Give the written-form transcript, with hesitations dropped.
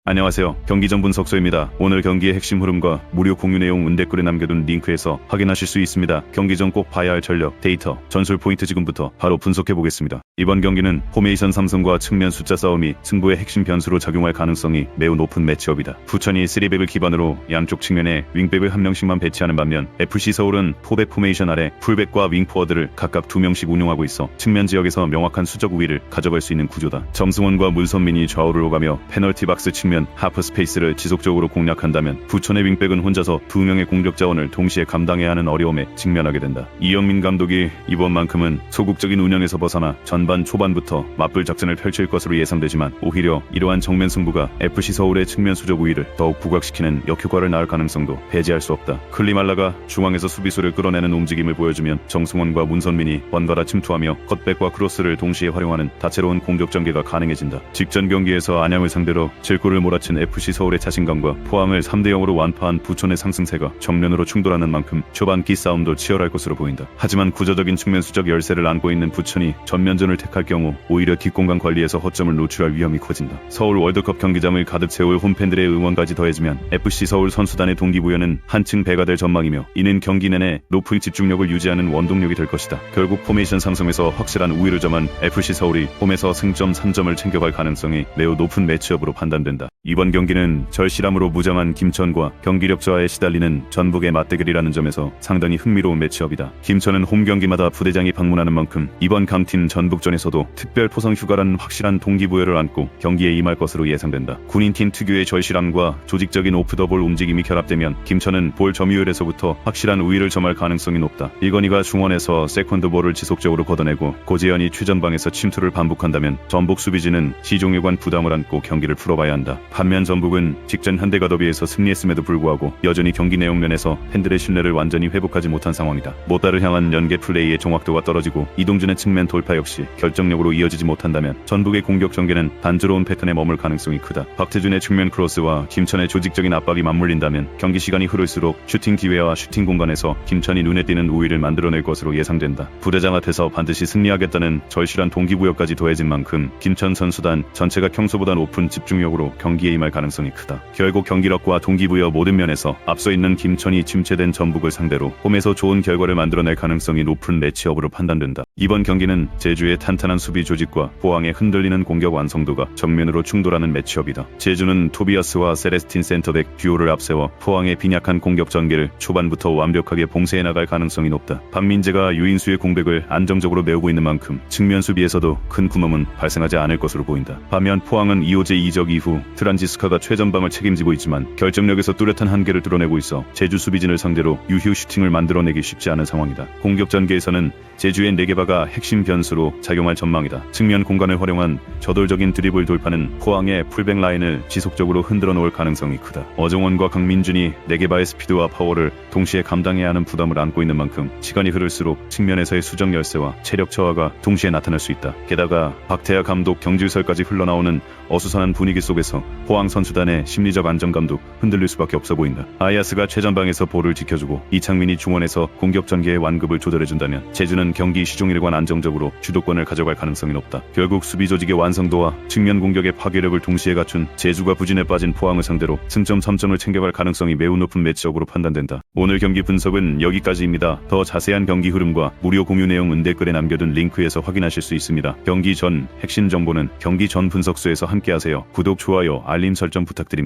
안녕하세요. 경기 전 분석소입니다. 오늘 경기의 핵심 흐름과 무료 공유 내용 댓글에 남겨둔 링크에서 확인하실 수 있습니다. 경기 전 꼭 봐야 할 전력, 데이터, 전술 포인트 지금부터 바로 분석해 보겠습니다. 이번 경기는 포메이션 삼성과 측면 숫자 싸움이 승부의 핵심 변수로 작용할 가능성이 매우 높은 매치업이다. 부천이 3백을 기반으로 양쪽 측면에 윙백을 한 명씩만 배치하는 반면 FC 서울은 4백 포메이션 아래 풀백과 윙포워드를 각각 2명씩 운용하고 있어 측면 지역에서 명확한 수적 우위를 가져갈 수 있는 구조다. 정승원과 문선민이 좌우를 오가며 페널티 박스 측면 하프 스페이스를 지속적으로 공략한다면 부천의 윙백은 혼자서 2명의 공격 자원을 동시에 감당해야 하는 어려움에 직면하게 된다. 이영민 감독이 이번만큼은 소극적인 운영에서 벗어나 전반 초반부터 맞불 작전을 펼칠 것으로 예상되지만 오히려 이러한 정면 승부가 FC 서울의 측면 수적 우위를 더욱 부각시키는 역효과를 낳을 가능성도 배제할 수 없다. 클리말라가 중앙에서 수비수를 끌어내는 움직임을 보여주면 정승원과 문선민이 번갈아 침투하며 컷백과 크로스를 동시에 활용하는 다채로운 공격 전개가 가능해진다. 직전 경기에서 안양을 상대로 7골을 몰아친 FC 서울의 자신감과 포항을 3대0으로 완파한 부천의 상승세가 정면으로 충돌하는 만큼 초반기 싸움도 치열할 것으로 보인다. 하지만 구조적인 측면 수적 열세를 안고 있는 부천이 전면전을 택할 경우 오히려 뒷공간 관리에서 허점을 노출할 위험이 커진다. 서울 월드컵 경기장을 가득 채울 홈팬들의 응원까지 더해지면 FC 서울 선수단의 동기부여는 한층 배가 될 전망이며 이는 경기 내내 높은 집중력을 유지하는 원동력이 될 것이다. 결국 포메이션 상승에서 확실한 우위를 점한 FC 서울이 홈에서 승점 3점을 챙겨갈 가능성이 매우 높은 매치업으로 판단된다. 이번 경기는 절실함으로 무장한 김천과 경기력 저하에 시달리는 전북의 맞대결이라는 점에서 상당히 흥미로운 매치업이다. 김천은 홈 경기마다 부대장이 방문하는 만큼 이번 강팀 전북전에서도 특별 포상 휴가라는 확실한 동기부여를 안고 경기에 임할 것으로 예상된다. 군인팀 특유의 절실함과 조직적인 오프더볼 움직임이 결합되면 김천은 볼 점유율에서부터 확실한 우위를 점할 가능성이 높다. 일건이가 중원에서 세컨드볼을 지속적으로 걷어내고 고재현이 최전방에서 침투를 반복한다면 전북 수비진은 시종일관 부담을 안고 경기를 풀어봐야 한다. 반면 전북은 직전 현대가 더비에서 승리했음에도 불구하고 여전히 경기 내용 면에서 팬들의 신뢰를 완전히 회복하지 못한 상황이다. 모따를 향한 연계 플레이의 정확도가 떨어지고 이동준의 측면 돌파 역시 결정력으로 이어지지 못한다면 전북의 공격 전개는 단조로운 패턴에 머물 가능성이 크다. 박태준의 측면 크로스와 김천의 조직적인 압박이 맞물린다면 경기 시간이 흐를수록 슈팅 기회와 슈팅 공간에서 김천이 눈에 띄는 우위를 만들어낼 것으로 예상된다. 부대장 앞에서 반드시 승리하겠다는 절실한 동기부여까지 더해진 만큼 김천 선수단 전체가 평소보다 높은 집중력으로 경기에 임할 가능성이 크다. 결국 경기력과 동기부여 모든 면에서 앞서 있는 김천이 침체된 전북을 상대로 홈에서 좋은 결과를 만들어낼 가능성이 높은 매치업으로 판단된다. 이번 경기는 제주의 탄탄한 수비 조직과 포항의 흔들리는 공격 완성도가 정면으로 충돌하는 매치업이다. 제주는 토비아스와 세레스틴 센터백 듀오를 앞세워 포항의 빈약한 공격 전개를 초반부터 완벽하게 봉쇄해 나갈 가능성이 높다. 박민재가 유인수의 공백을 안정적으로 메우고 있는 만큼 측면 수비에서도 큰 구멍은 발생하지 않을 것으로 보인다. 반면 포항은 이호재 이적 이후 트란지스카가 최전방을 책임지고 있지만 결정력에서 뚜렷한 한계를 드러내고 있어 제주 수비진을 상대로 유효 슈팅을 만들어내기 쉽지 않은 상황이다. 공격 전개에서는 제주의 네게바가 핵심 변수로 작용할 전망이다. 측면 공간을 활용한 저돌적인 드리블 돌파는 포항의 풀백 라인을 지속적으로 흔들어 놓을 가능성이 크다. 어정원과 강민준이 네게바의 스피드와 파워를 동시에 감당해야 하는 부담을 안고 있는 만큼 시간이 흐를수록 측면에서의 수적 열세와 체력 저하가 동시에 나타날 수 있다. 게다가 박태하 감독 경질설까지 흘러나오는 어수선한 분위기 속에서 포항 선수단의 심리적 안정감도 흔들릴 수밖에 없어 보인다. 아야스가 최전방에서 볼을 지켜주고 이창민이 중원에서 공격 전개의 완급을 조절해준다면 제주는 경기 시종일관 안정적으로 주도권을 가져갈 가능성이 높다. 결국 수비 조직의 완성도와 측면 공격의 파괴력을 동시에 갖춘 제주가 부진에 빠진 포항을 상대로 승점 3점을 챙겨갈 가능성이 매우 높은 매치업으로 판단된다. 오늘 경기 분석은 여기까지입니다. 더 자세한 경기 흐름과 무료 공유 내용 댓글에 남겨둔 링크에서 확인하실 수 있습니다. 경기 전 핵심 정보는 경기 전 분석소에서 함께하세요. 구독, 좋아요, 알림 설정 부탁드립니다.